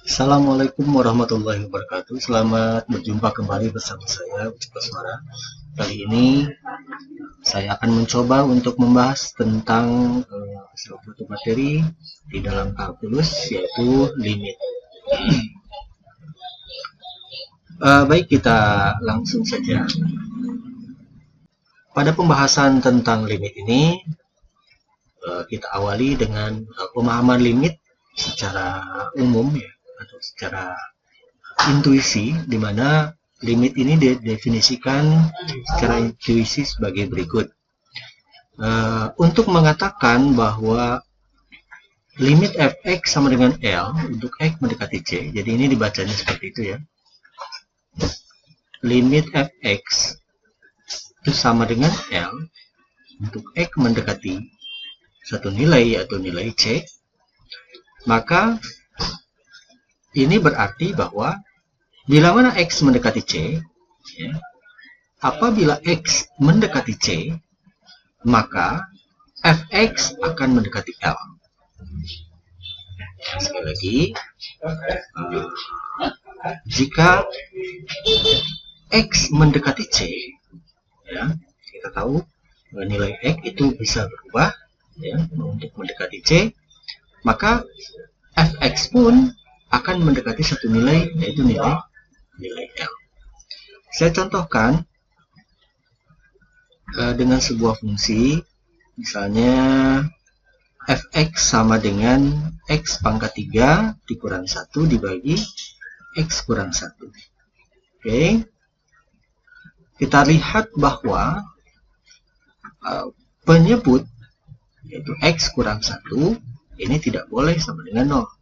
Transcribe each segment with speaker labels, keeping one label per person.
Speaker 1: Assalamualaikum warahmatullahi wabarakatuh. Selamat berjumpa kembali bersama saya, Ucap Suara. Kali ini saya akan mencoba untuk membahas tentang salah satu materi di dalam kalkulus, yaitu limit. Baik, kita langsung saja. Pada pembahasan tentang limit ini, kita awali dengan pemahaman limit secara umum ya, atau secara intuisi, di mana limit ini didefinisikan secara intuisi sebagai berikut. Untuk mengatakan bahwa limit fx sama dengan L untuk x mendekati C, jadi ini dibacanya seperti itu ya. Limit fx itu sama dengan L untuk x mendekati satu nilai atau nilai C, maka ini berarti bahwa bila mana x mendekati C, ya, apabila x mendekati C, maka fx akan mendekati L. Sekali lagi, jika x mendekati C, ya, kita tahu nilai x itu bisa berubah ya, untuk mendekati C, maka fx pun akan mendekati satu nilai, yaitu nilai L. Saya contohkan dengan sebuah fungsi, misalnya fx sama dengan x pangkat 3 dikurang 1 dibagi x kurang 1. Oke. Kita lihat bahwa penyebut, yaitu x kurang 1, ini tidak boleh sama dengan 0.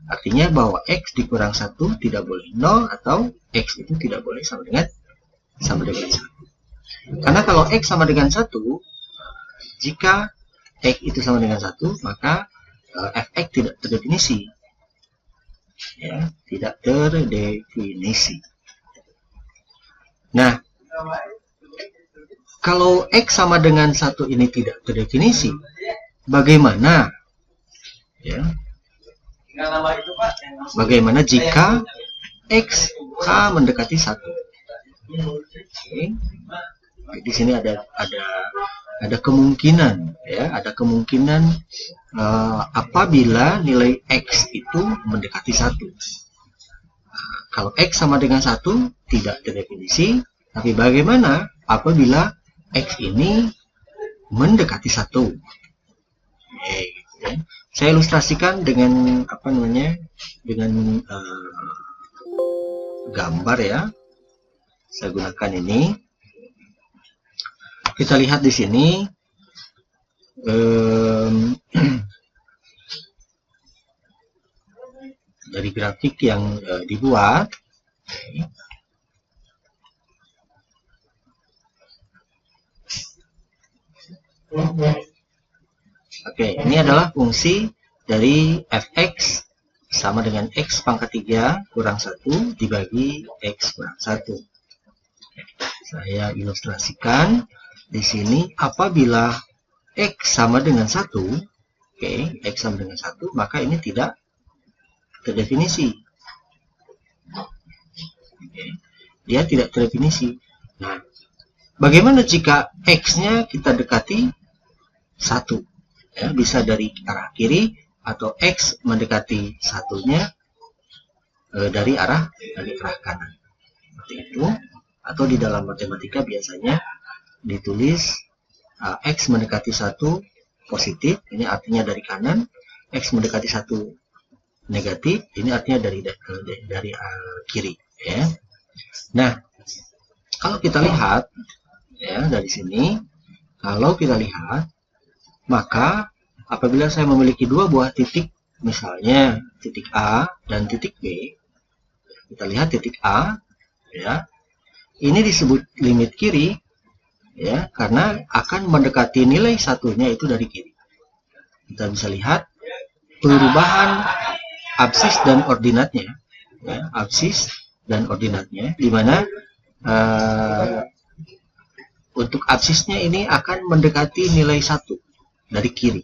Speaker 1: Artinya bahwa x dikurang 1 tidak boleh 0, atau x itu tidak boleh sama dengan 1. Karena kalau x sama dengan 1, jika x itu sama dengan 1, maka fx tidak terdefinisi. Ya, tidak terdefinisi. Nah, kalau x sama dengan 1 ini tidak terdefinisi, bagaimana? Ya, bagaimana jika x mendekati 1? Oke. Di sini ada kemungkinan ya, ada kemungkinan apabila nilai x itu mendekati 1. Kalau x sama dengan 1 tidak terdefinisi, tapi bagaimana apabila x ini mendekati 1? Ya. Saya ilustrasikan dengan dengan gambar ya. Saya gunakan ini. Kita lihat di sini dari grafik yang dibuat. Oke, ini adalah fungsi dari fx sama dengan x pangkat 3 kurang 1 dibagi x kurang 1. Saya ilustrasikan di sini, apabila x sama dengan 1, oke, x sama dengan 1, maka ini tidak terdefinisi. Oke, dia tidak terdefinisi. Nah, bagaimana jika x-nya kita dekati 1? Ya, bisa dari arah kiri, atau x mendekati satunya dari arah kanan. Seperti itu. Atau di dalam matematika biasanya ditulis x mendekati 1 positif, ini artinya dari kanan, x mendekati 1 negatif, ini artinya dari kiri ya. Nah, kalau kita lihat ya dari sini, kalau kita lihat, maka apabila saya memiliki dua buah titik, misalnya titik A dan titik B, kita lihat titik A ya, ini disebut limit kiri ya, karena akan mendekati nilai satunya itu dari kiri. Kita bisa lihat perubahan absis dan ordinatnya ya, absis dan ordinatnya, di mana untuk absisnya ini akan mendekati nilai 1 dari kiri.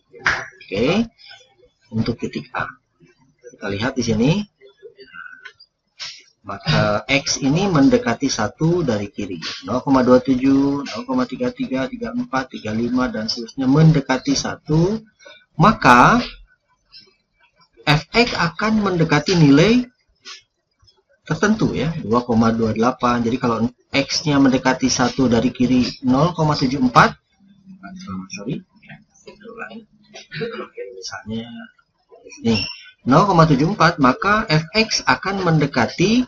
Speaker 1: Oke. Untuk titik A. Kita lihat di sini maka X ini mendekati 1 dari kiri. 0,27, 0,33, 34, 35, dan seterusnya mendekati 1. Maka Fx akan mendekati nilai tertentu ya, 2,28. Jadi kalau X-nya mendekati 1 dari kiri 0,74, misalnya nih 0,74, maka Fx akan mendekati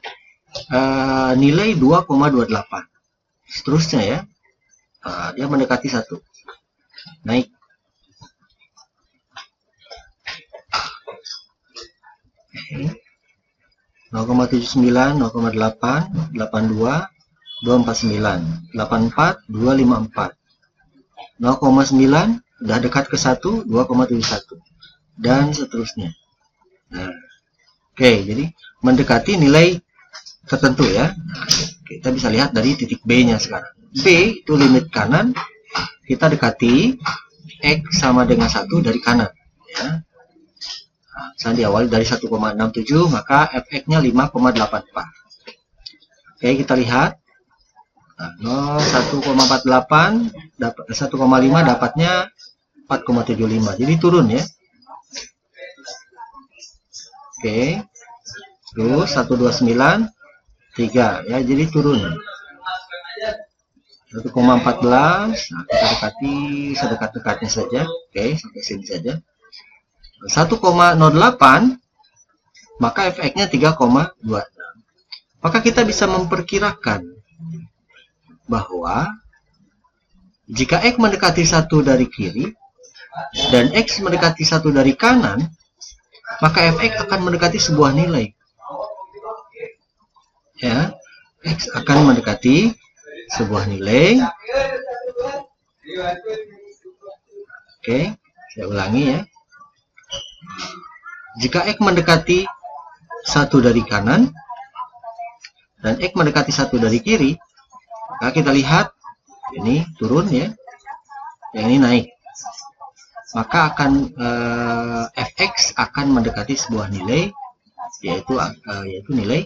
Speaker 1: nilai 2,28. Seterusnya ya, dia mendekati 1, naik. Okay. 0,79, 0,8, 82, 249, 84, 254, 0,9 udah dekat ke 1, 2,71, dan seterusnya. Nah, oke, jadi mendekati nilai tertentu ya. Nah, kita bisa lihat dari titik B-nya sekarang. B itu limit kanan, kita dekati X sama dengan 1 dari kanan ya. Nah, misalnya diawali dari 1,67, maka Fx-nya 5,84. Oke, kita lihat. Nah, 1,48 dapat 1,5 dapatnya 4,75. Jadi turun ya. Oke. Terus 129 3 ya, jadi turun. 1,14. Nah, kita dekati sedekat-dekatnya saja. Oke, sampai sini saja. 1,08, maka Fx-nya 3,26. Maka kita bisa memperkirakan bahwa jika X mendekati 1 dari kiri dan X mendekati 1 dari kanan, maka Fx akan mendekati sebuah nilai. Ya, X akan mendekati sebuah nilai. Oke, saya ulangi ya. Jika X mendekati 1 dari kanan dan X mendekati 1 dari kiri, maka kita lihat ini turun ya, yang ini naik. Maka akan Fx akan mendekati sebuah nilai, yaitu nilai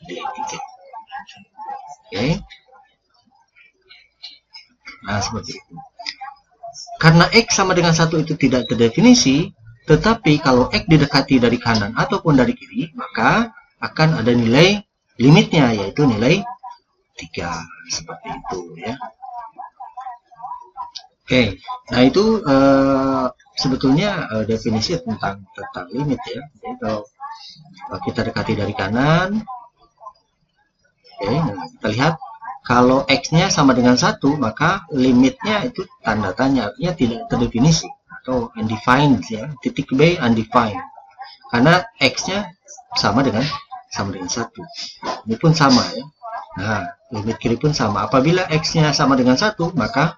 Speaker 1: D3. Oke. Nah, seperti itu. Karena X sama dengan 1 itu tidak terdefinisi, tetapi kalau X didekati dari kanan ataupun dari kiri, maka akan ada nilai limitnya, yaitu nilai 3. Seperti itu ya. Oke, nah itu sebetulnya definisi tentang limit ya. Jadi kalau kita dekati dari kanan, oke, nah kita lihat kalau X-nya sama dengan 1, maka limitnya itu tanda tanya, artinya tidak terdefinisi atau undefined ya. Titik B undefined. Karena X-nya sama dengan 1. Ini pun sama ya. Nah, limit kiri pun sama. Apabila X-nya sama dengan 1, maka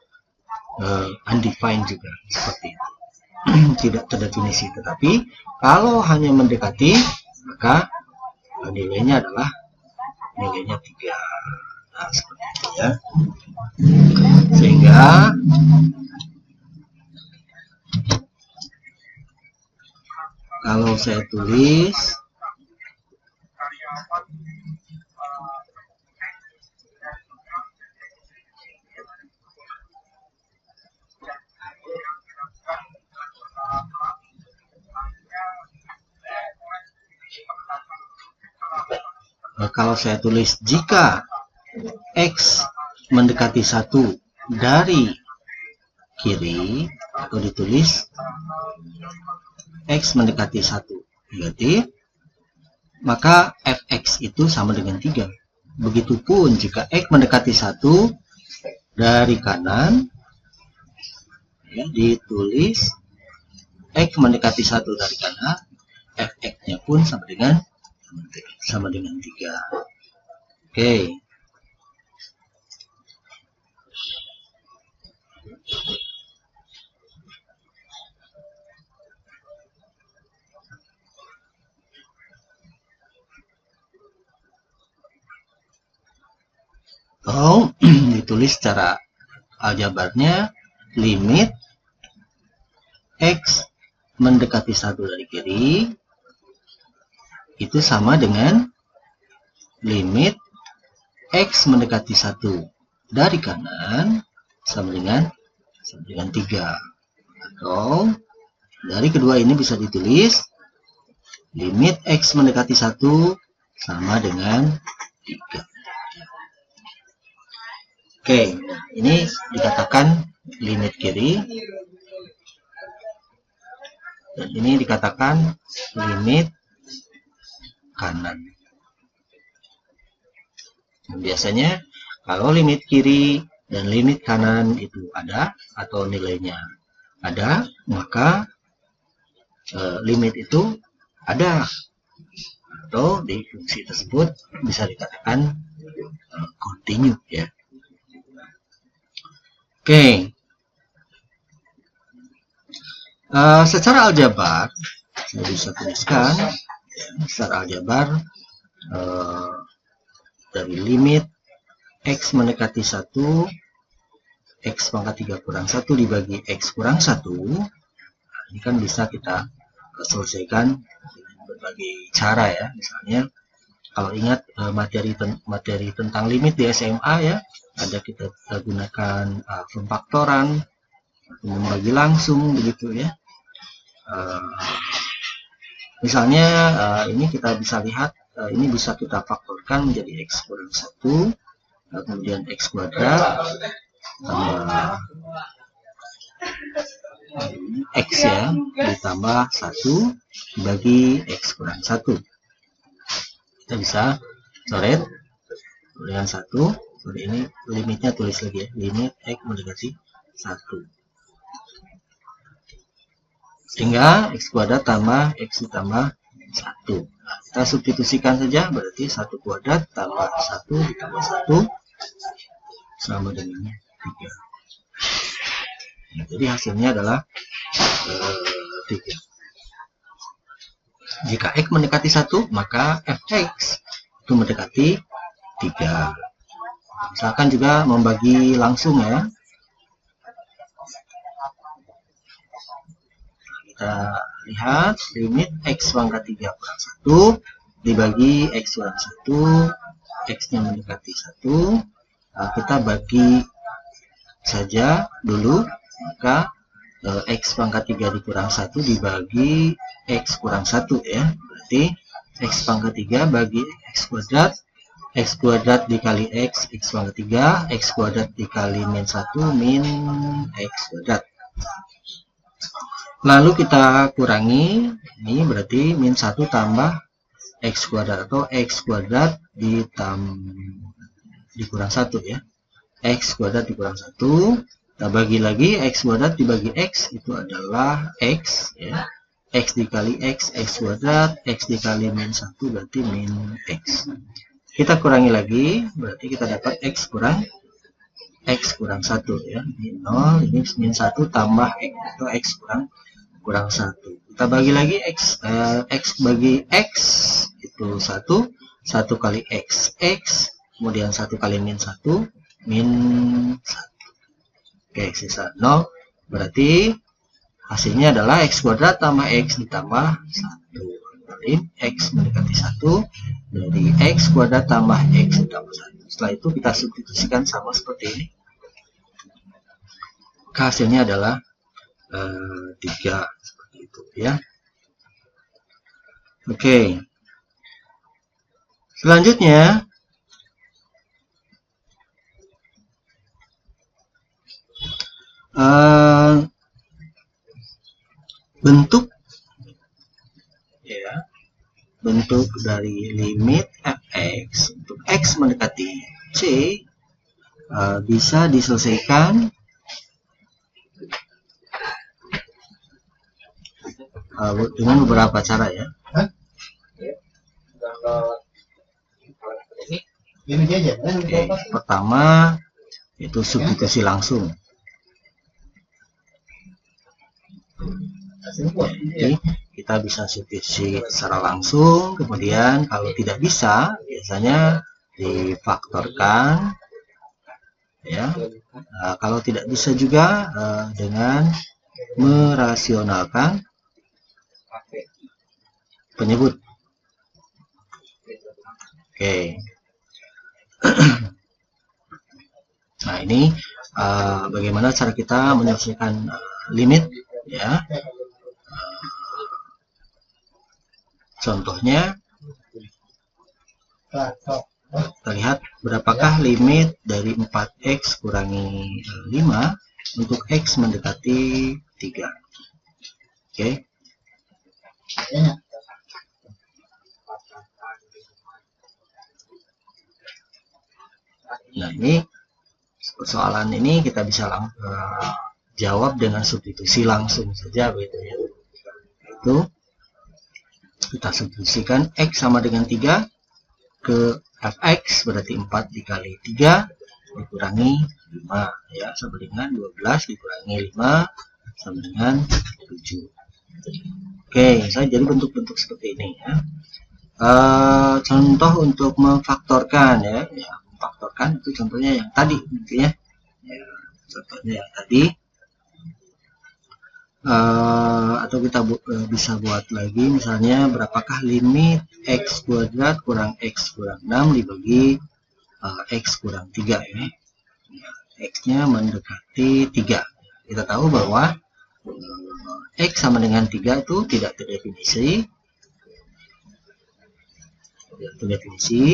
Speaker 1: undefined juga, seperti itu. Tidak terdefinisi. Tetapi kalau hanya mendekati, maka nilainya adalah nilainya 3. Nah, seperti itu ya. Sehingga kalau saya tulis jika X mendekati 1 dari kiri, atau ditulis X mendekati 1 negatif, maka Fx itu sama dengan 3. Begitupun jika X mendekati 1 dari kanan, ya, ditulis X mendekati 1 dari kanan, Fx-nya pun sama dengan 3. Oke. Atau ditulis secara aljabarnya, limit X mendekati 1 dari kiri itu sama dengan limit X mendekati 1 dari kanan sama dengan 3. Atau dari kedua ini bisa ditulis limit X mendekati 1 sama dengan 3. Oke, ini dikatakan limit kiri. Dan ini dikatakan limit kanan. Dan biasanya kalau limit kiri dan limit kanan itu ada atau nilainya ada, maka limit itu ada, atau di fungsi tersebut bisa dikatakan continue ya. Oke. Secara aljabar saya bisa tuliskan secara aljabar dari limit X mendekati 1, X pangkat 3 kurang 1 dibagi X kurang 1. Ini kan bisa kita selesaikan dengan berbagai cara ya. Misalnya kalau ingat materi tentang limit di SMA ya, ada kita gunakan pemfaktoran, membagi langsung begitu ya. Misalnya ini kita bisa lihat, ini bisa kita faktorkan menjadi X kurang 1, kemudian X kuadrat tambah X ya, ditambah 1 dibagi X kurang 1. Kita bisa coret dengan 1. Ini limitnya tulis lagi ya, limit X mendekati 1. Sehingga X kuadrat tambah X ditambah 1. Nah, kita substitusikan saja, berarti 1 kuadrat tambah 1 ditambah 1 sama dengan 3. Nah, jadi hasilnya adalah 3. Jika X mendekati 1, maka Fx itu mendekati 3. Misalkan juga membagi langsung ya. Kita lihat limit X pangkat 3 kurang 1 dibagi X kurang 1, X nya mendekati 1. Kita bagi saja dulu, maka X pangkat 3 dikurang 1 dibagi X kurang 1 ya. Berarti X pangkat 3 bagi X kuadrat dikali X pangkat 3, X kuadrat dikali min 1 min X kuadrat. Lalu kita kurangi, ini berarti min 1 tambah X kuadrat atau X kuadrat dikurang 1 ya. X kuadrat dikurang 1, kita bagi lagi X kuadrat dibagi X, itu adalah X ya. X dikali X kuadrat, X dikali min 1 berarti min X. Kita kurangi lagi, berarti kita dapat X kurang 1 ya. Min 0, ini min 1 tambah X atau X kurang 1. Kita bagi lagi X bagi X itu 1 kali X, kemudian 1 kali min 1, min 1. Oke, sisa 0. Berarti hasilnya adalah X kuadrat tambah X ditambah 1. Berarti X mendekati 1 dari X kuadrat tambah X ditambah 1. Setelah itu kita substitusikan sama seperti ini. Hasilnya adalah 3 seperti itu ya. Oke. Selanjutnya bentuk ya, bentuk dari limit fx untuk x mendekati c bisa diselesaikan dengan beberapa cara ya. Oke, pertama itu substitusi langsung. Jadi kita bisa substitusi secara langsung, kemudian kalau tidak bisa biasanya difaktorkan ya. Kalau tidak bisa juga dengan merasionalkan penyebut Oke. Nah, ini bagaimana cara kita menyelesaikan limit ya. Contohnya kita lihat berapakah limit dari 4x kurangi 5 untuk x mendekati 3. Oke. Nah, ini persoalan ini kita bisa jawab dengan substitusi langsung saja begitu ya. Itu kita substitusikan x sama dengan 3 ke fx, berarti 4 dikali 3 dikurangi 5 ya, sama dengan 12 dikurangi 5 sama dengan 7. Oke, saya jadi bentuk-bentuk seperti ini ya. Contoh untuk memfaktorkan ya, memfaktorkan itu contohnya yang tadi gitu ya. Contohnya yang tadi, atau kita bisa buat lagi, misalnya berapakah limit x kuadrat kurang x kurang 6 dibagi x kurang 3 ya. X nya mendekati 3. Kita tahu bahwa x sama dengan 3 itu tidak terdefinisi.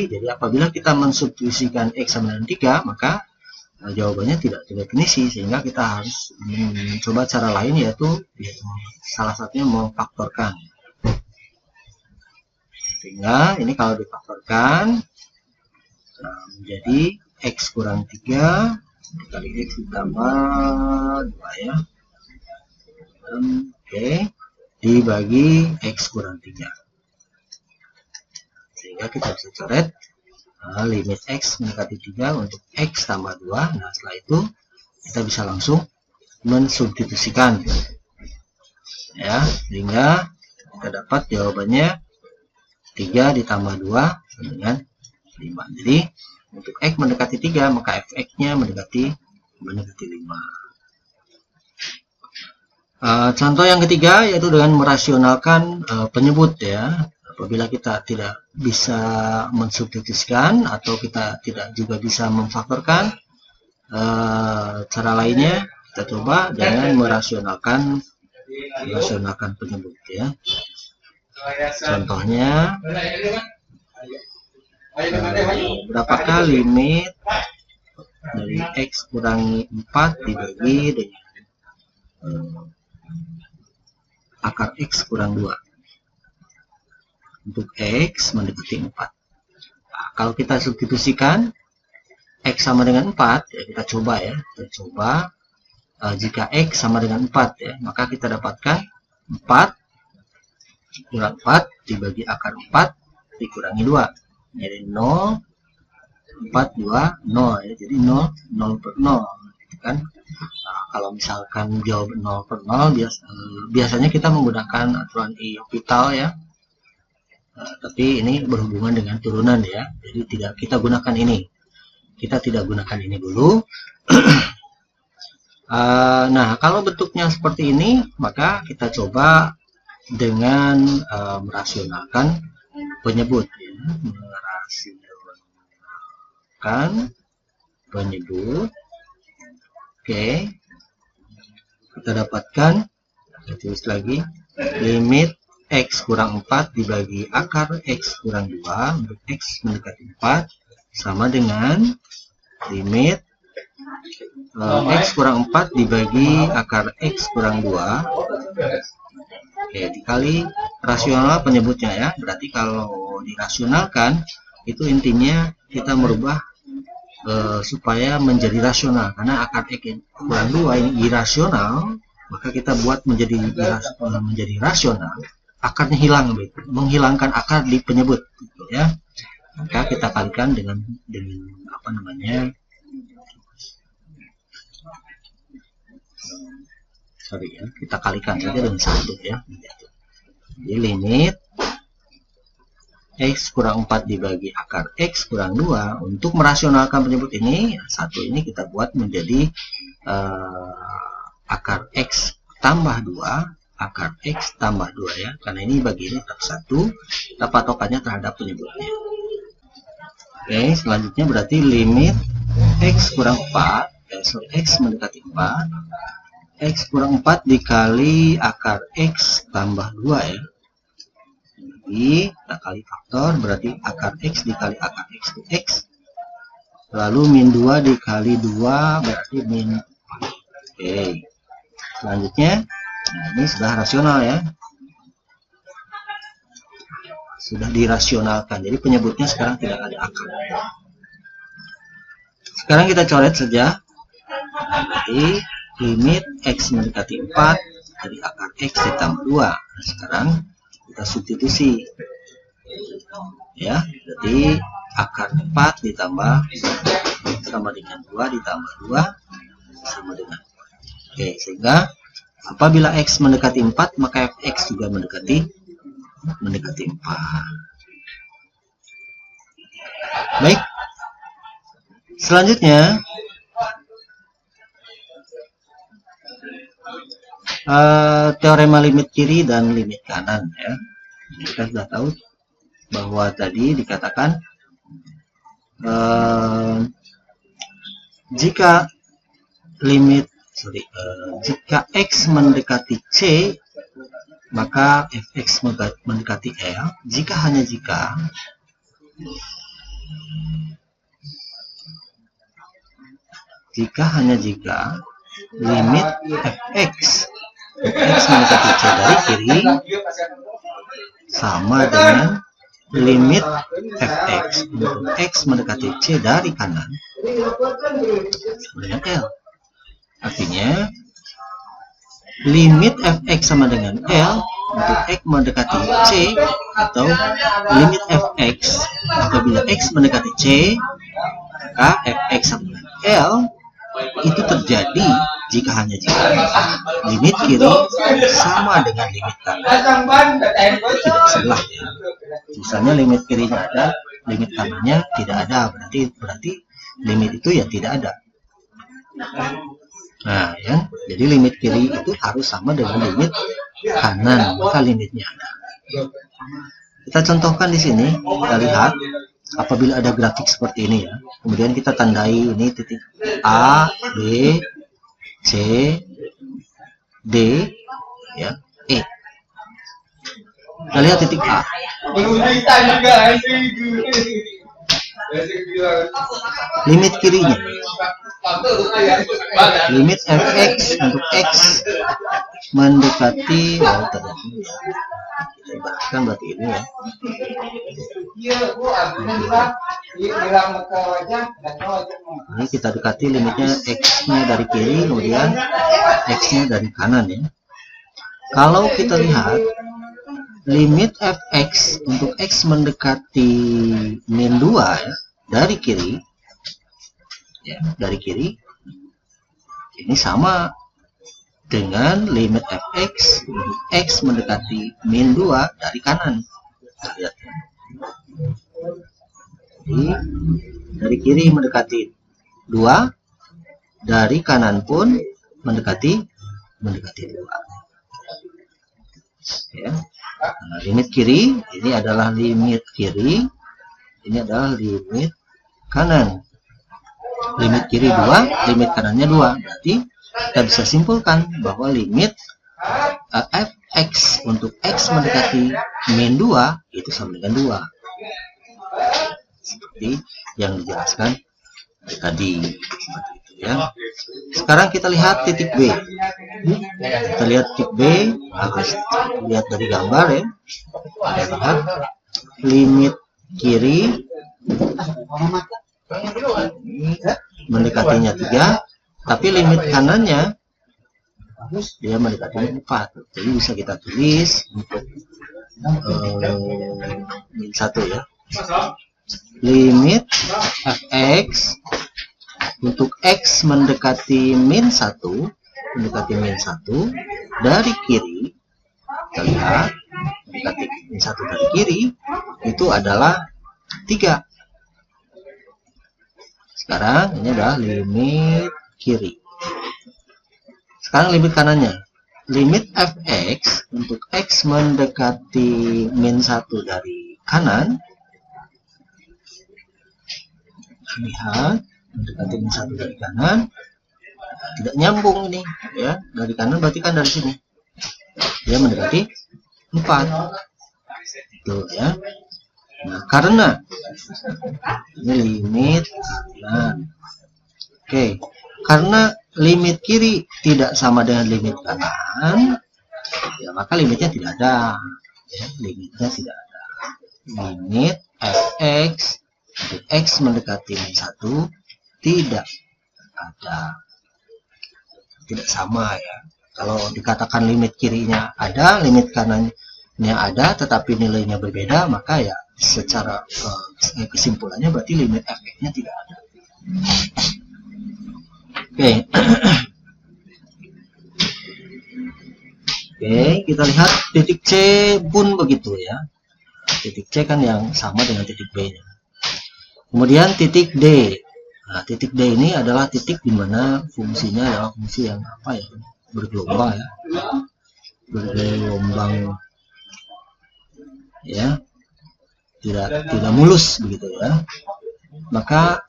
Speaker 1: Jadi apabila kita mensubstitusikan x sama dengan 3, maka jawabannya tidak terdefinisi, sehingga kita harus mencoba cara lain, yaitu salah satunya memfaktorkan. Sehingga ini kalau difaktorkan menjadi x kurang 3 dikali x ditambah 2 ya. Oke, dibagi x kurang 3. Sehingga kita bisa coret limit x mendekati 3 untuk x tambah 2. Nah, setelah itu kita bisa langsung mensubstitusikan ya, sehingga kita dapat jawabannya 3 ditambah 2 sama dengan 5. Jadi untuk x mendekati 3, maka fx nya mendekati 5. Contoh yang ketiga yaitu dengan merasionalkan penyebut ya. Apabila kita tidak bisa mensubstitusikan atau kita tidak juga bisa memfaktorkan, cara lainnya kita coba dengan merasionalkan penyebut ya. Contohnya, berapakah limit dari x kurangi 4 dibagi dengan akar x kurang 2 untuk x mendekati 4. Nah, kalau kita substitusikan x sama dengan 4 ya, kita coba ya, jika x sama dengan 4 ya, maka kita dapatkan 4 kurang 4 dibagi akar 4 dikurangi 2, jadi 0, 4, 2, 0 ya, jadi 0 per 0 gitu kan. Nah, kalau misalkan jawab 0 per 0 biasanya kita menggunakan aturan L'Hopital ya. Tapi ini berhubungan dengan turunan ya, jadi tidak kita gunakan ini, dulu. Nah, kalau bentuknya seperti ini, maka kita coba dengan merasionalkan penyebut ya. Merasionalkan penyebut. Oke, kita dapatkan, kita tulis lagi, limit x kurang 4 dibagi akar x kurang 2 untuk x mendekati 4 sama dengan limit x kurang 4 dibagi akar x kurang 2. Oke, dikali rasional penyebutnya ya. Berarti kalau dirasionalkan itu intinya kita merubah supaya menjadi rasional, karena akar x kurang 2 ini irasional, maka kita buat menjadi rasional. Akarnya hilang, menghilangkan akar di penyebut gitu ya. Maka kita kalikan dengan apa namanya, kita kalikan saja dengan 1 ya. Jadi limit x kurang 4 dibagi akar x kurang 2 untuk merasionalkan penyebut ini, 1 ini kita buat menjadi akar x tambah 2 akar x tambah 2 ya, karena ini bagi ini tetap 1, kita patokannya terhadap penyebutnya. Oke, selanjutnya berarti limit X kurang 4, X mendekati 4, X kurang 4 dikali akar X tambah 2 ya. Jadi kita kali faktor, berarti akar X dikali akar X itu X, lalu min 2 dikali 2 berarti min 4. Oke, selanjutnya nah ini sudah rasional ya, sudah dirasionalkan, jadi penyebutnya sekarang tidak ada akar. Sekarang kita coret saja, jadi limit X mendekati 4 dari akar X ditambah 2. Nah, sekarang kita substitusi ya, jadi akar 4 ditambah sama dengan 2 ditambah 2 sama dengan 4. Oke, sehingga apabila X mendekati 4 maka Fx juga mendekati 4. Baik, selanjutnya teorema limit kiri dan limit kanan ya. Kita sudah tahu bahwa tadi dikatakan jika X mendekati C maka Fx mendekati L. Jika hanya jika limit Fx X mendekati C dari kiri sama dengan limit Fx untuk X mendekati C dari kanan sama dengan L. Artinya limit Fx sama dengan L untuk X mendekati C, atau limit Fx apabila X mendekati C maka Fx sama dengan L itu terjadi jika limit kiri sama dengan limit kanan. Tidak salah ya. Misalnya limit kirinya ada, limit kanannya tidak ada, berarti limit itu ya tidak ada. Nah ya, jadi limit kiri itu harus sama dengan limit kanan, maka limitnya ada. Kita contohkan di sini, kita lihat apabila ada grafik seperti ini ya, kemudian kita tandai ini titik A, B, C, D, ya, E. Kita lihat titik A. Limit kirinya, limit Fx untuk X mendekati, kita ibaratkan berarti ini ya. Ini kita dekati limitnya X-nya dari kiri, kemudian X-nya dari kanan ya. Kalau kita lihat limit Fx untuk X mendekati min 2 ya, dari kiri ya, dari kiri ini sama dengan limit Fx untuk X mendekati min 2 dari kanan. Lihat ya. Jadi dari kiri mendekati 2, dari kanan pun mendekati 2 ya. Nah, limit kiri ini adalah limit kiri, ini adalah limit kanan. Limit kiri 2, limit kanannya 2. Berarti kita bisa simpulkan bahwa limit Fx untuk X mendekati min 2 itu sama dengan 2. Seperti yang dijelaskan tadi. Seperti itu ya. Sekarang kita lihat titik B. Kita lihat titik B, harus lihat dari gambar ya. Kita lihat limit kiri mendekatinya 3, tapi limit kanannya dia mendekati 4. Jadi bisa kita tulis untuk min 1 ya. Limit Fx untuk X mendekati min 1 dari kiri, kita lihat mendekati min 1 dari kiri itu adalah 3. Sekarang ini adalah limit kiri. Sekarang limit kanannya, limit Fx untuk X mendekati min 1 dari kanan Lihat, mendekati min 1 dari kanan, tidak nyambung ini ya. Dari kanan berarti kan dari sini dia mendekati 4 tuh ya. Nah, karena ini limit kanan. Oke, karena limit kiri tidak sama dengan limit kanan, ya maka limitnya tidak ada ya, limitnya tidak ada. Limit fx untuk x mendekati min 1 tidak ada, tidak sama ya. Kalau dikatakan limit kirinya ada, limit kanannya ada, tetapi nilainya berbeda, maka ya secara kesimpulannya berarti limit fx-nya tidak ada. Oke. Oke, kita lihat titik C pun begitu ya. Titik C kan yang sama dengan titik B nya. Kemudian titik D. Nah, titik D ini adalah titik di mana fungsinya adalah fungsi yang apa ya? Bergelombang ya. Bergelombang ya. Tidak mulus begitu ya. Maka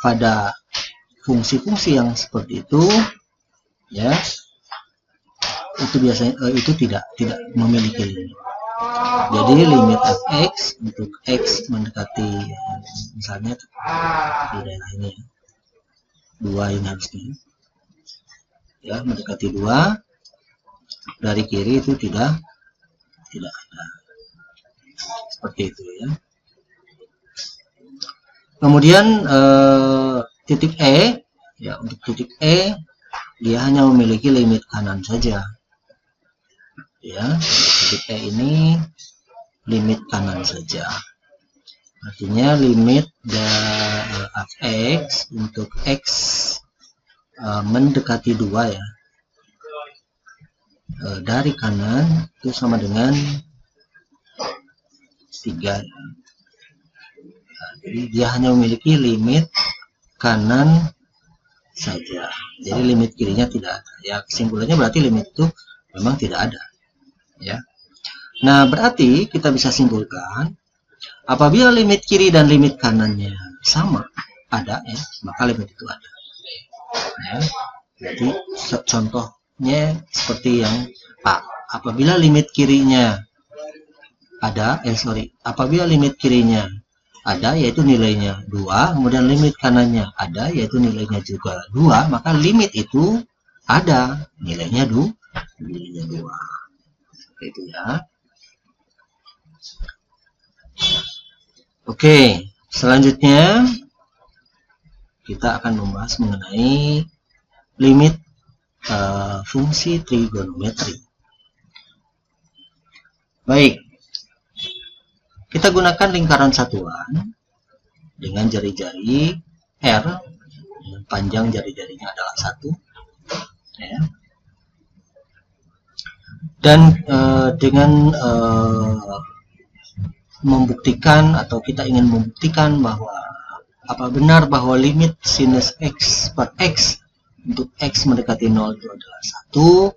Speaker 1: pada fungsi-fungsi yang seperti itu ya, itu biasanya itu tidak memiliki limit. Jadi limit fx untuk x mendekati misalnya di daerah ini ya, 2 ini harusnya ya, mendekati 2 dari kiri itu tidak ada, seperti itu ya. Kemudian titik E ya, untuk titik E dia hanya memiliki limit kanan saja ya. Titik E ini limit kanan saja, artinya limit fx untuk x mendekati 2 ya, dari kanan itu sama dengan 3 ya. Jadi dia hanya memiliki limit kanan saja, jadi limit kirinya tidak ada ya. Kesimpulannya berarti limit itu memang tidak ada ya. Nah, berarti kita bisa simpulkan apabila limit kiri dan limit kanannya sama ada ya, maka limit itu ada ya. Jadi contohnya seperti yang apabila limit kirinya ada apabila limit kirinya ada yaitu nilainya 2, kemudian limit kanannya ada yaitu nilainya juga 2, maka limit itu ada nilainya 2 itu ya. Oke, selanjutnya kita akan membahas mengenai limit fungsi trigonometri. Baik, kita gunakan lingkaran satuan dengan jari-jari R, panjang jari-jarinya adalah 1 ya. Dan dengan membuktikan atau kita ingin membuktikan bahwa apa benar bahwa limit sinus x per x untuk x mendekati 0 itu adalah 1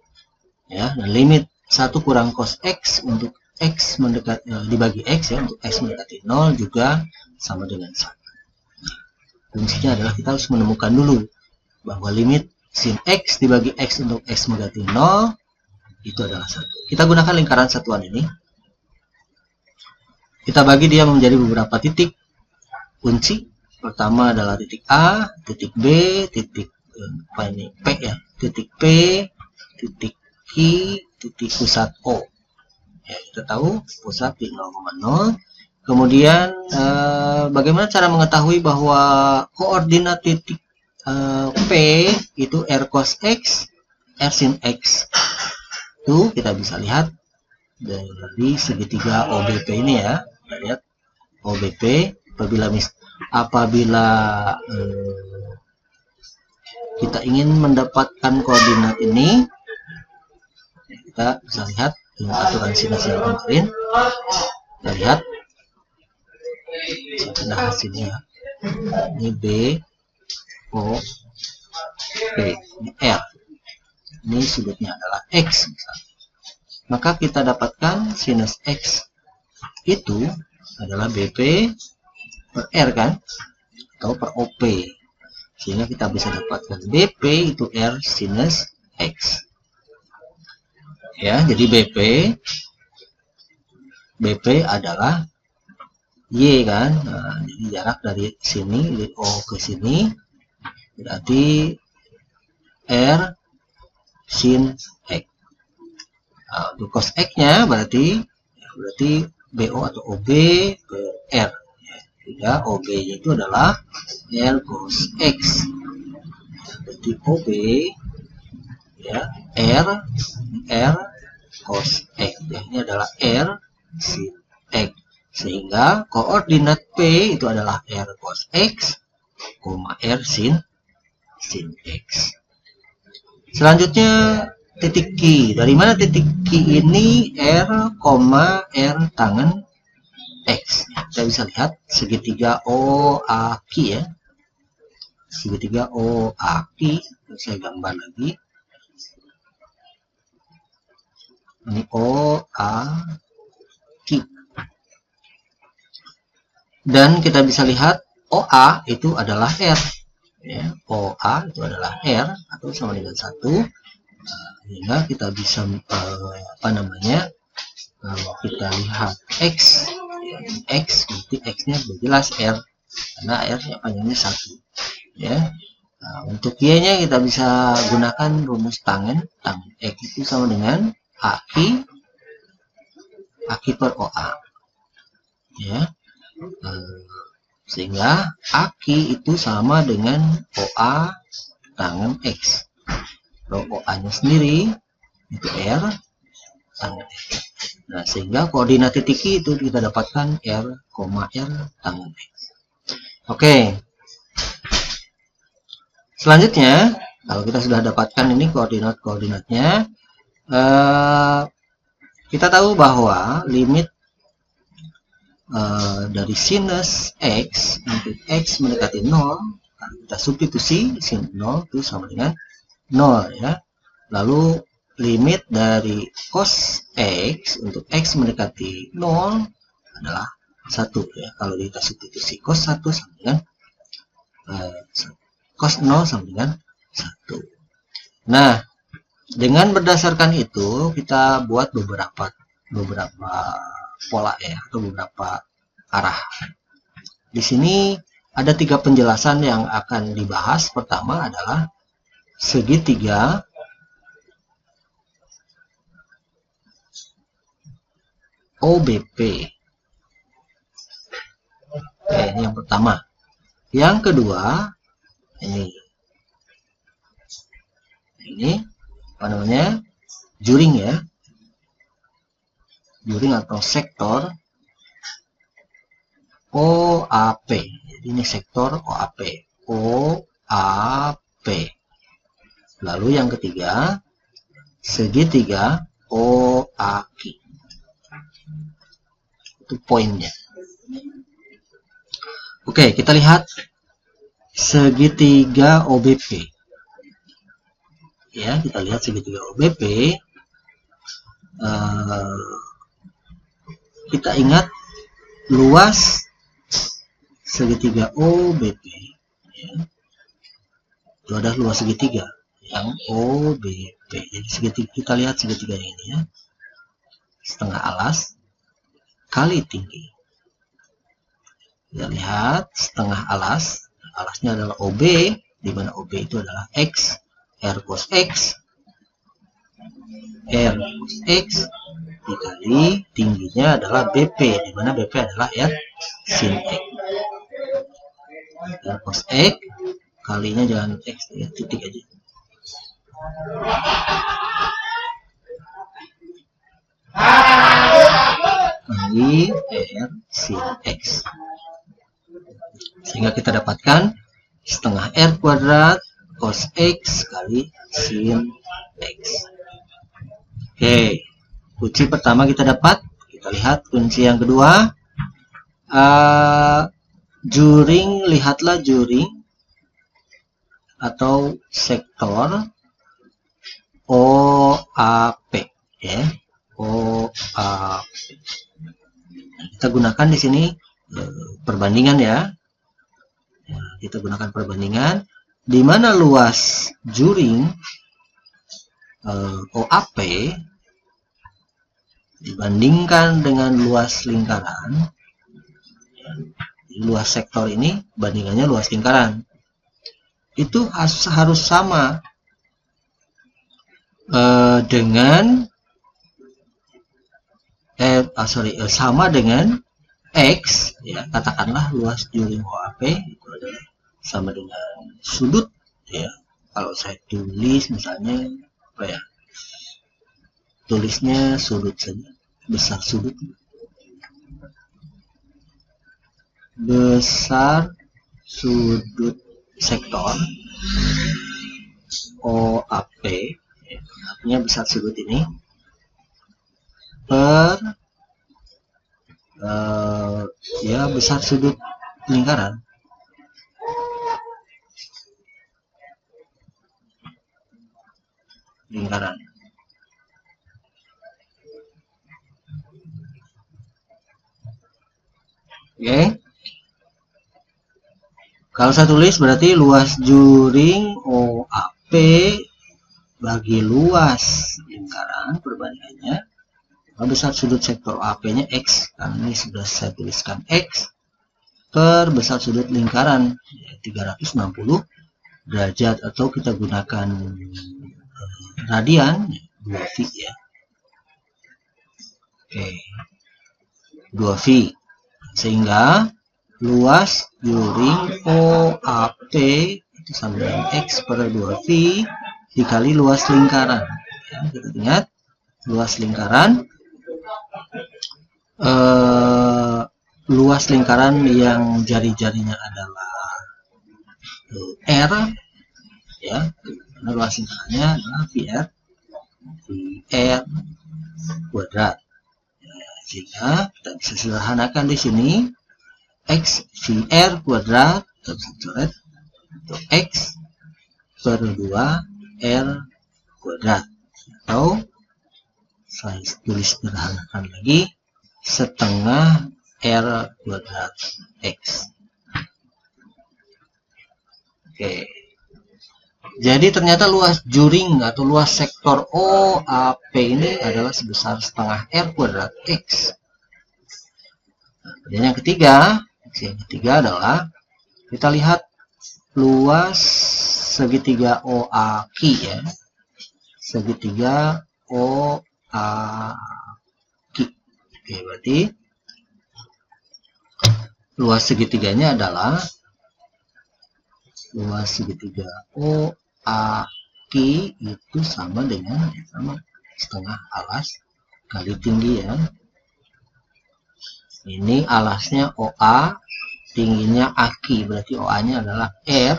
Speaker 1: ya, dan limit 1 kurang cos x untuk x mendekati dibagi x ya, untuk x mendekati 0 juga sama dengan 1. Nah, fungsinya adalah kita harus menemukan dulu bahwa limit sin x dibagi x untuk x mendekati 0 itu adalah 1. Kita gunakan lingkaran satuan ini. Kita bagi dia menjadi beberapa titik kunci. Pertama adalah titik A, titik B, titik P ya, titik P, titik I, titik pusat O. Ya, kita tahu pusat di 0,0. Kemudian bagaimana cara mengetahui bahwa koordinat titik P itu R cos X, R sin X. Itu kita bisa lihat dari segitiga OBP ini ya. Kita lihat OBP apabila kita ingin mendapatkan koordinat ini, kita bisa lihat dengan aturan sinus yang kemarin. Kita lihat saya hasilnya ini B O P, ini R, ini sudutnya adalah X misalnya. Maka kita dapatkan sinus X itu adalah BP per R kan, atau per OP. Sehingga kita bisa dapatkan BP itu R sinus X. Ya, jadi BP adalah Y kan. Nah, jadi jarak dari sini, dari O ke sini, berarti R sin X. Nah, untuk cos X-nya berarti BO atau OB per R. Sehingga OB-nya itu adalah R cos X. Berarti OB ya R cos X. Ya, ini adalah R sin X. Sehingga koordinat P itu adalah R cos X, R sin X. Selanjutnya titik Q. Dari mana titik Q ini? R, R tangan X. Kita bisa lihat segitiga OAQ ya. Segitiga OAQ. Saya gambar lagi. Ini OAQ. Dan kita bisa lihat OA itu adalah R. Ya, OA itu adalah R atau sama dengan 1. Sehingga kita bisa kalau kita lihat X, X berarti X-nya jelas R karena R panjangnya 1. Ya. Nah, untuk Y-nya kita bisa gunakan rumus tangan X itu sama dengan AQ per OA. Ya. Sehingga AQ itu sama dengan OA tangan X. Kalau OA nya sendiri itu R tangan X. Nah, sehingga koordinat titik Q itu kita dapatkan R, R tangan X. Oke. Selanjutnya, kalau kita sudah dapatkan ini koordinatnya, kita tahu bahwa limit dari sinus X untuk X mendekati 0, kita substitusi sin 0 itu sama dengan 0 ya. Lalu limit dari cos X untuk X mendekati 0 adalah 1 ya. Kalau kita substitusi cos 1 sama dengan cos 0 sama dengan 1. Nah, dengan berdasarkan itu kita buat beberapa pola ya, atau beberapa arah. Di sini ada 3 penjelasan yang akan dibahas. Pertama adalah segitiga OBP. Oke, ini yang pertama. Yang kedua, ini apa namanya? Juring ya. Juring atau sektor OAP. Jadi ini sektor OAP. OAP. Lalu yang ketiga, segitiga OAQ. Itu poinnya. Oke, kita lihat segitiga OBP. Ya, kita lihat segitiga OBP. Kita ingat luas segitiga OBP ya. Itu adalah luas segitiga yang OBP. Jadi segitiga, kita lihat segitiga ini ya, setengah alas kali tinggi. Kita lihat setengah alas, alasnya adalah OB, di mana OB itu adalah X, R cos X, R cos X dikali tingginya adalah BP, di mana BP adalah R sin X. R cos X kalinya jangan X ya, titik aja. Kali R sin X. Sehingga kita dapatkan setengah R kuadrat cos X kali sin X. Oke. Kunci pertama kita dapat. Kita lihat kunci yang kedua. Juring, lihatlah juring atau sektor OAP ya. OAP. Kita gunakan di sini perbandingan ya. kita gunakan perbandingan di mana luas juring OAP dibandingkan dengan luas lingkaran. Luas sektor ini bandingannya luas lingkaran. Itu harus sama dengan sama dengan X, ya, katakanlah luas juring OAP itu adalah sama dengan sudut, ya. Kalau saya tulis misalnya apa ya, tulisnya sudut saja, besar sudut sektor OAP, ya, artinya besar sudut ini per ya besar sudut lingkaran. Oke. Kalau saya tulis berarti luas juring OAP bagi luas lingkaran perbandingannya besar sudut sektor OAP-nya X, karena ini sudah saya tuliskan X, per besar sudut lingkaran 360 derajat, atau kita gunakan radian 2V, ya. Oke, 2V, sehingga luas juring OAP itu sama dengan X per 2V dikali luas lingkaran, ya. Kita ingat luas lingkaran, luas lingkaran yang jari-jarinya adalah R, ya, karena luas lingkarannya adalah VR kuadrat, ya, sehingga kita bisa sederhanakan di sini X VR kuadrat kita bisa coret untuk X per 2 R kuadrat, atau saya tulis sederhanakan lagi setengah R kuadrat X. Oke, jadi ternyata luas juring atau luas sektor OAP ini adalah sebesar setengah R kuadrat X. Dan yang ketiga adalah kita lihat luas segitiga OAQ, ya, segitiga OAQ. Oke, berarti luas segitiganya adalah luas segitiga OAQ itu sama dengan setengah alas kali tinggi, ya. Ini alasnya OA, tingginya AQ, berarti OA-nya adalah R,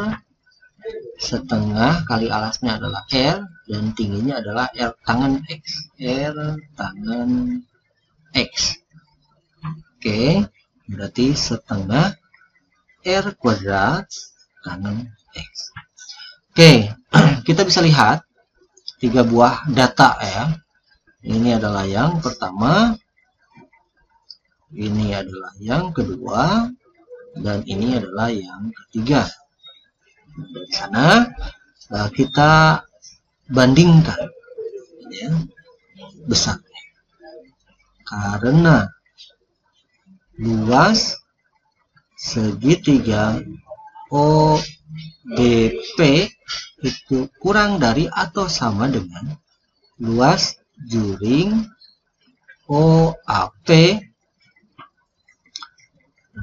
Speaker 1: setengah kali alasnya adalah R, dan tingginya adalah R tangan X. R tangan X. Oke, berarti setengah R kuadrat tangan X. Oke, kita bisa lihat 3 buah data, ya. Ini adalah yang pertama, ini adalah yang kedua, dan ini adalah yang ketiga. Dari sana kita bandingkan, ya, besarnya, karena luas segitiga OBP itu kurang dari atau sama dengan luas juring OAP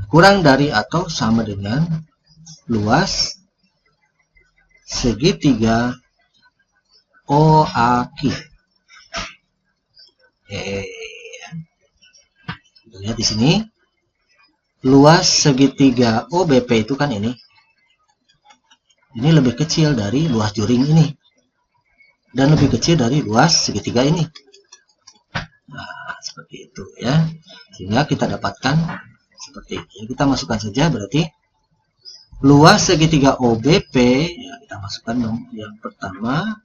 Speaker 1: kurang dari atau sama dengan luas segitiga OAQ. Kita lihat di sini luas segitiga OBP itu kan ini lebih kecil dari luas juring ini, dan lebih kecil dari luas segitiga ini. Nah, seperti itu, ya. Sehingga kita dapatkan seperti ini. Kita masukkan saja, berarti luas segitiga OBP, ya, kita masukkan yang pertama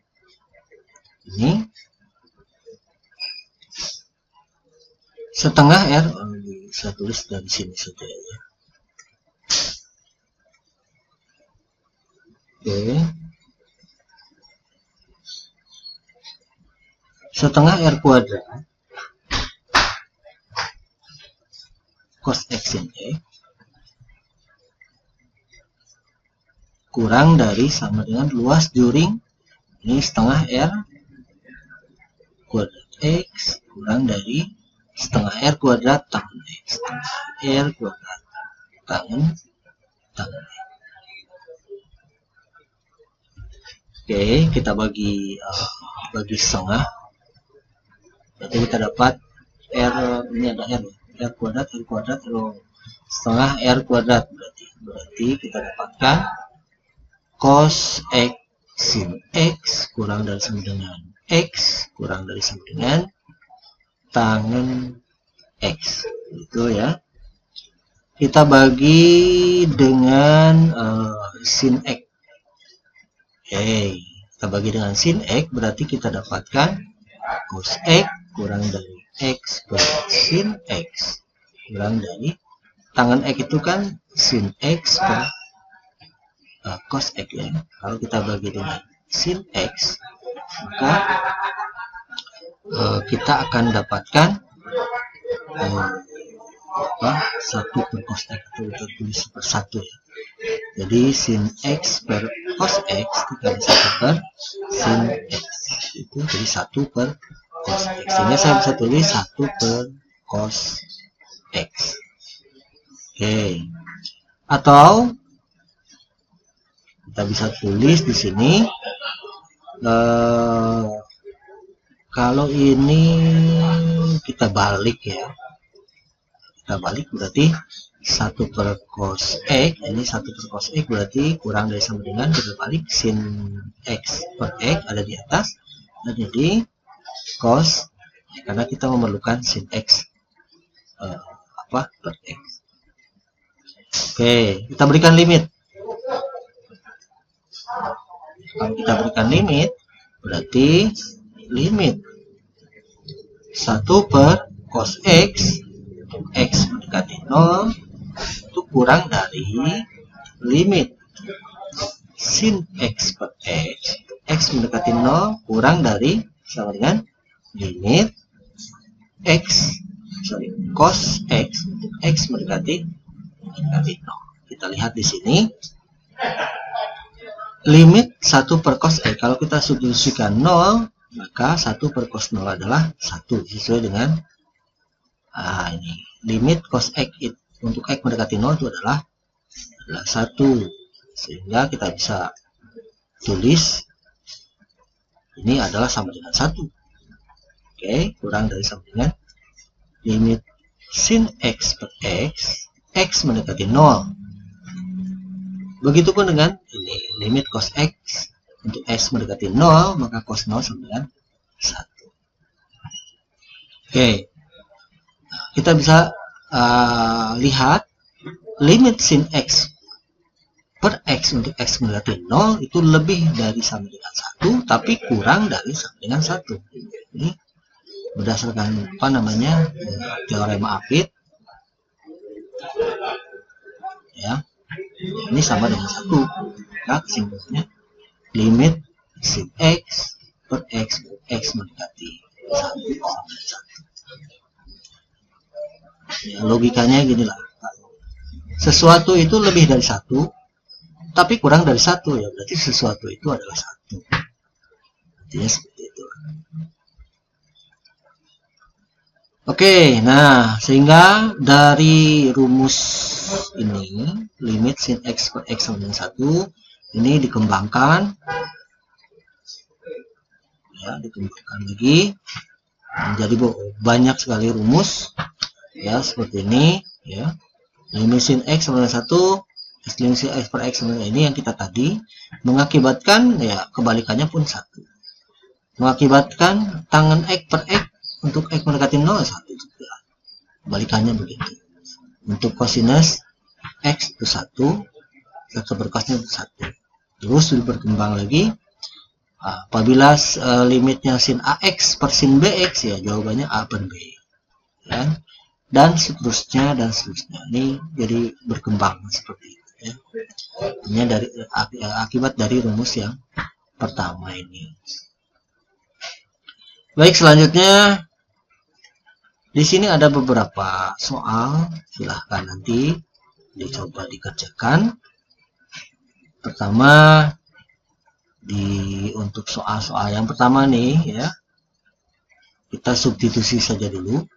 Speaker 1: ini setengah R, saya tulis dari sini saja, ya. Oke. Setengah R kuadrat cos X sin X kurang dari sama dengan luas juring, ini setengah R kuadrat X kurang dari setengah R kuadrat tangen X, setengah R kuadrat tangen X. Oke, kita bagi setengah, jadi kita dapat R, ini ada R kuadrat setengah R kuadrat, berarti kita dapatkan cos X sin X kurang dari sama dengan X kurang dari sama dengan tangen X, itu ya. Kita bagi dengan sin X. Oke, kita bagi dengan sin X, berarti kita dapatkan cos X kurang dari X per sin X kurang dari tangen X itu kan sin X per cos X ya. Kalau kita bagi dengan sin X, maka kita akan dapatkan 1 per cos X, itu kita tulis per 1 ya. Jadi sin X per cos X dikali 1 per sin X, itu jadi 1 per cos X, sehingga saya bisa tulis 1 per cos X. Oke, atau kita bisa tulis di sini kalau ini kita balik ya, kita balik berarti 1 per cos X, ini 1 per cos X berarti kurang dari sama dengan, kita balik sin X per X ada di atas, dan jadi cos, karena kita memerlukan sin X per X. Oke, kita berikan limit. Kalau kita berikan limit, berarti limit 1 per cos X mendekati 0 itu kurang dari limit sin X per X mendekati 0 kurang dari sama dengan limit cos X mendekati 0. Kita lihat di sini limit 1 per cos X, kalau kita substitusikan 0, maka 1 per cos 0 adalah 1, sesuai dengan ini limit cos X untuk X mendekati 0 itu adalah 1, sehingga kita bisa tulis ini adalah sama dengan 1. Oke, kurang dari sama dengan limit sin X per X mendekati 0. Begitupun dengan ini limit cos X untuk X mendekati 0, maka cos 0 sama dengan 1. Oke, kita bisa lihat limit sin X per X untuk X mendekati 0 itu lebih dari sama dengan 1, tapi kurang dari sama dengan 1. Ini berdasarkan teorema Apit ya, ini sama dengan 1. Maka kesimpulannya limit sin X per X mendekati 1 sama dengan 1. Ya, logikanya gini lah, sesuatu itu lebih dari 1 tapi kurang dari 1, ya berarti sesuatu itu adalah 1. Artinya seperti itu. Oke, nah sehingga dari rumus ini limit sin X per X sama dengan 1 ini dikembangkan ya, dikembangkan lagi menjadi banyak sekali rumus ya, seperti ini ya. Limit sin X sama dengan 1, limit sin X per X sama dengan ini yang kita tadi, mengakibatkan ya kebalikannya pun 1, mengakibatkan tangen X per X untuk X mendekati 0 1 juga, kebalikannya begitu. Untuk cosinus X itu 1 per cosnya 1. Terus berkembang lagi apabila limitnya sin AX per sin BX, ya jawabannya A per B ya. Dan seterusnya. Ini jadi berkembang seperti itu ya. Hanya dari akibat dari rumus yang pertama ini. Baik, selanjutnya di sini ada beberapa soal, silahkan nanti dicoba dikerjakan. Pertama, untuk soal-soal yang pertama nih ya, kita substitusi saja dulu.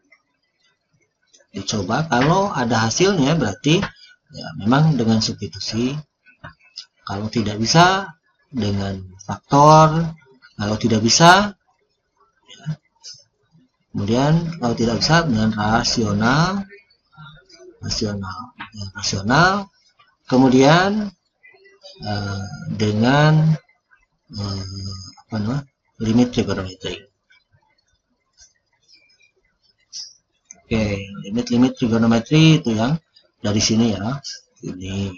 Speaker 1: Dicoba, kalau ada hasilnya berarti ya memang dengan substitusi. Kalau tidak bisa dengan faktor, kalau tidak bisa ya. Kemudian kalau tidak bisa dengan rasional, kemudian dengan limit trigonometri. Oke, limit trigonometri itu yang dari sini ya, ini.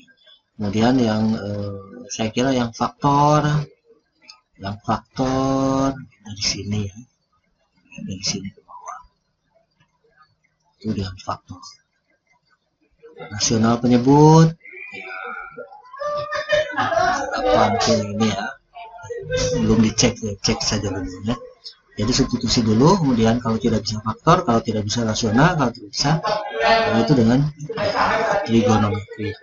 Speaker 1: Kemudian yang saya kira yang faktor dari sini ya, dari sini ke bawah itu dengan faktor. Rasional penyebut apa mungkin ini ya, belum dicek ya, cek saja dulu ya. Jadi substitusi dulu, kemudian kalau tidak bisa faktor, kalau tidak bisa rasional, kalau tidak bisa itu dengan trigonometri.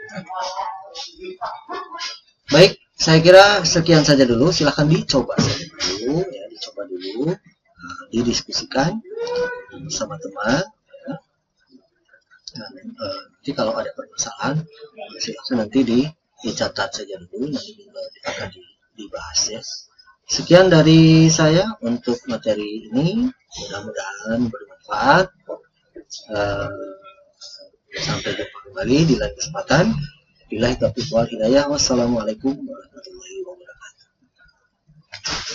Speaker 1: Baik, saya kira sekian saja dulu. Silahkan dicoba saja dulu ya, didiskusikan bersama teman ya. Dan nanti kalau ada permasalahan silahkan nanti dicatat saja dulu, nanti akan dibahas ya. Sekian dari saya untuk materi ini, mudah-mudahan bermanfaat. Sampai jumpa kembali di lain kesempatan. Billahi taufiq wal hidayah. Wassalamualaikum warahmatullahi wabarakatuh.